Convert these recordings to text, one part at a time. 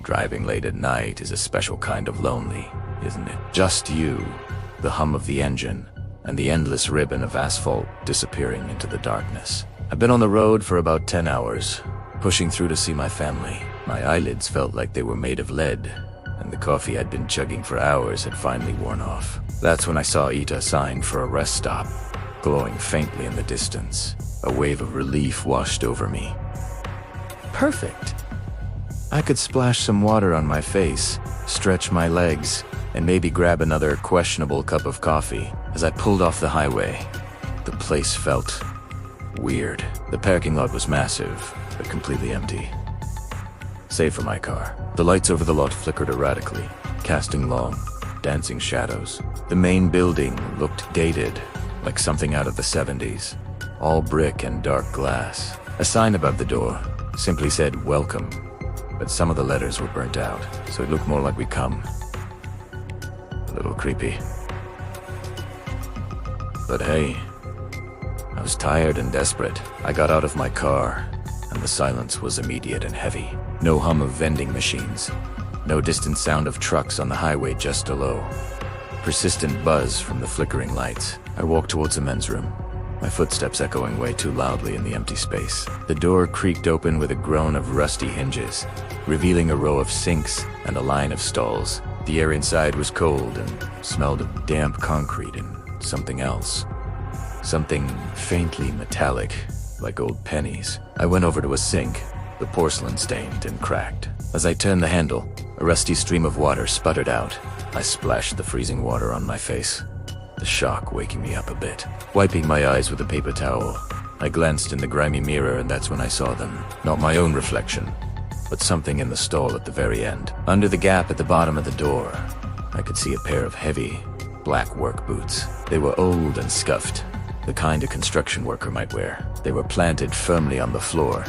Driving late at night is a special kind of lonely, isn't it? Just you, the hum of the engine, and the endless ribbon of asphalt disappearing into the darkness. I've been on the road for about 10 hours, pushing through to see my family. My eyelids felt like they were made of lead, and the coffee I'd been chugging for hours had finally worn off. That's when I saw Ita signed for a rest stop, glowing faintly in the distance. A wave of relief washed over me. Perfect! I could splash some water on my face, stretch my legs, and maybe grab another questionable cup of coffee. As I pulled off the highway, the place felt weird. The parking lot was massive, but completely empty. Save for my car. The lights over the lot flickered erratically, casting long, dancing shadows. The main building looked dated, like something out of the 70s. All brick and dark glass. A sign above the door simply said, "Welcome," but some of the letters were burnt out, so it looked more like "We come." A little creepy. But hey, I was tired and desperate. I got out of my car, and the silence was immediate and heavy. No hum of vending machines. No distant sound of trucks on the highway just a low, persistent buzz from the flickering lights. I walked towards the men's room, my footsteps echoing way too loudly in the empty space. The door creaked open with a groan of rusty hinges, revealing a row of sinks and a line of stalls. The air inside was cold and smelled of damp concrete and something else. Something faintly metallic, like old pennies. I went over to a sink, the porcelain stained and cracked. As I turned the handle, a rusty stream of water sputtered out. I splashed the freezing water on my face, the shock waking me up a bit. Wiping my eyes with a paper towel, I glanced in the grimy mirror, and that's when I saw them. Not my own reflection, but something in the stall at the very end. Under the gap at the bottom of the door, I could see a pair of heavy, black work boots. They were old and scuffed, the kind a construction worker might wear. They were planted firmly on the floor,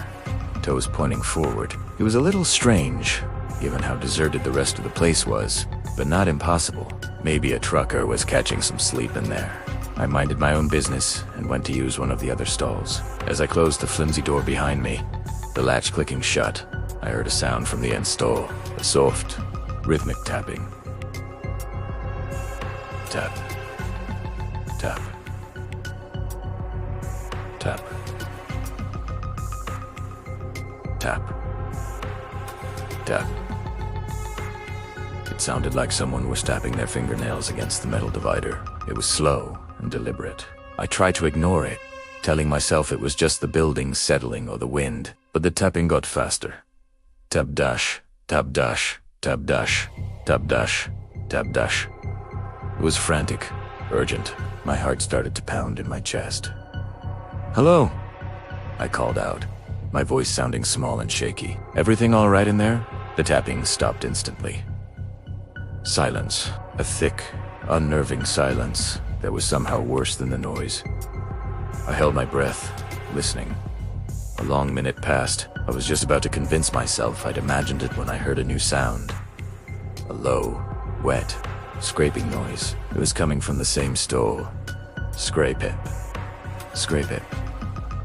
toes pointing forward. It was a little strange, given how deserted the rest of the place was, but not impossible. Maybe a trucker was catching some sleep in there. I minded my own business and went to use one of the other stalls. As I closed the flimsy door behind me, the latch clicking shut, I heard a sound from the end stall, a soft, rhythmic tapping. Tap. Tap. Tap. Tap. Tap. It sounded like someone was tapping their fingernails against the metal divider. It was slow and deliberate. I tried to ignore it, telling myself it was just the buildings settling or the wind, but the tapping got faster. Tap dash, tap dash, tap dash, tap dash, tap dash. It was frantic, urgent. My heart started to pound in my chest. "Hello," I called out, my voice sounding small and shaky. "Everything all right in there?" The tapping stopped instantly. Silence. A thick, unnerving silence that was somehow worse than the noise. I held my breath, listening. A long minute passed. I was just about to convince myself I'd imagined it when I heard a new sound. A low, wet, scraping noise. It was coming from the same stall. Scrape-ip. Scrape-ip.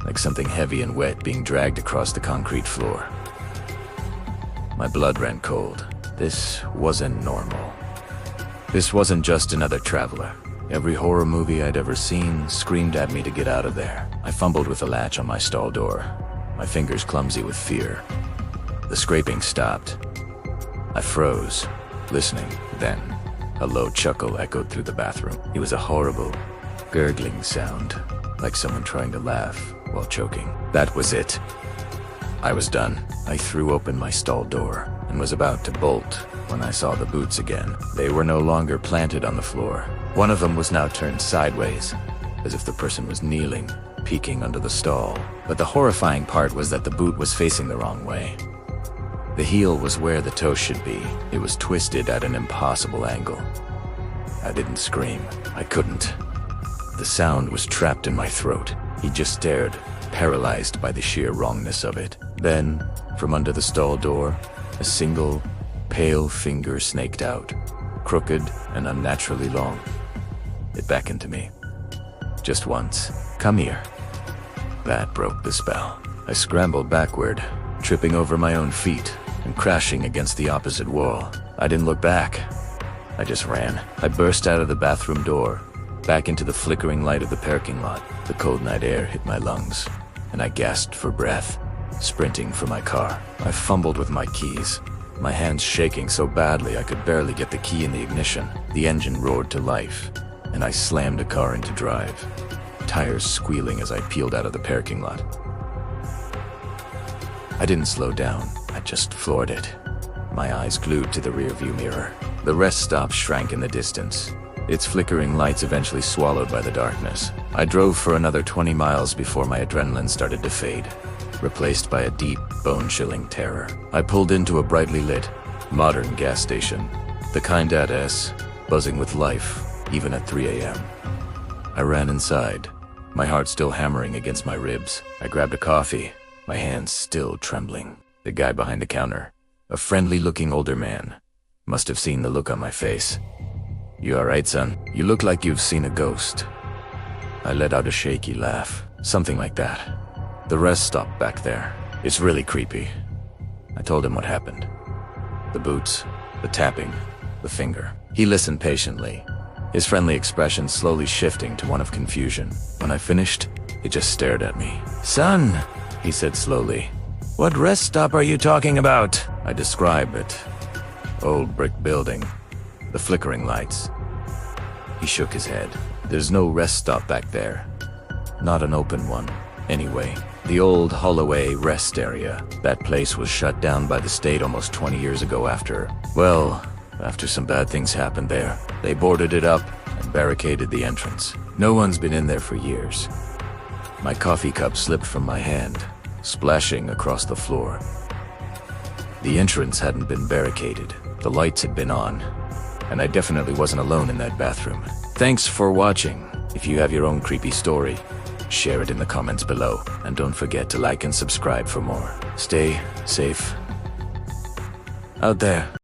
Like something heavy and wet being dragged across the concrete floor. My blood ran cold. This wasn't normal. This wasn't just another traveler. Every horror movie I'd ever seen screamed at me to get out of there. I fumbled with the latch on my stall door, my fingers clumsy with fear. The scraping stopped. I froze, listening. Then, a low chuckle echoed through the bathroom. It was a horrible, gurgling sound, like someone trying to laugh while choking. That was it. I was done. I threw open my stall door and was about to bolt when I saw the boots again. They were no longer planted on the floor. One of them was now turned sideways, as if the person was kneeling, peeking under the stall. But the horrifying part was that the boot was facing the wrong way. The heel was where the toe should be. It was twisted at an impossible angle. I didn't scream. I couldn't. The sound was trapped in my throat. He just stared, paralyzed by the sheer wrongness of it. Then, from under the stall door, a single, pale finger snaked out, crooked and unnaturally long. It beckoned to me. Just once. "Come here." That broke the spell. I scrambled backward, tripping over my own feet, and crashing against the opposite wall. I didn't look back. I just ran. I burst out of the bathroom door, back into the flickering light of the parking lot. The cold night air hit my lungs, and I gasped for breath, sprinting for my car. I fumbled with my keys, my hands shaking so badly I could barely get the key in the ignition. The engine roared to life, and I slammed the car into drive, tires squealing as I peeled out of the parking lot. I didn't slow down, I just floored it, my eyes glued to the rearview mirror. The rest stop shrank in the distance, its flickering lights eventually swallowed by the darkness. I drove for another 20 miles before my adrenaline started to fade, replaced by a deep, bone-chilling terror. I pulled into a brightly lit, modern gas station, the kind at S, buzzing with life, even at 3 a.m. I ran inside, my heart still hammering against my ribs. I grabbed a coffee, my hands still trembling. The guy behind the counter, a friendly-looking older man, must have seen the look on my face. "You all right, son? You look like you've seen a ghost." I let out a shaky laugh, something like that. The rest stopped back there. "It's really creepy." I told him what happened. The boots, the tapping, the finger. He listened patiently, his friendly expression slowly shifting to one of confusion. When I finished, he just stared at me. "Son," he said slowly, "what rest stop are you talking about?" I described it. Old brick building, the flickering lights. He shook his head. "There's no rest stop back there. Not an open one. Anyway, the old Holloway rest area. That place was shut down by the state almost 20 years ago after some bad things happened there. They boarded it up and barricaded the entrance. No one's been in there for years." My coffee cup slipped from my hand, splashing across the floor. The entrance hadn't been barricaded. The lights had been on, and I definitely wasn't alone in that bathroom. Thanks for watching. If you have your own creepy story, share it in the comments below, and don't forget to like and subscribe for more. Stay safe out there.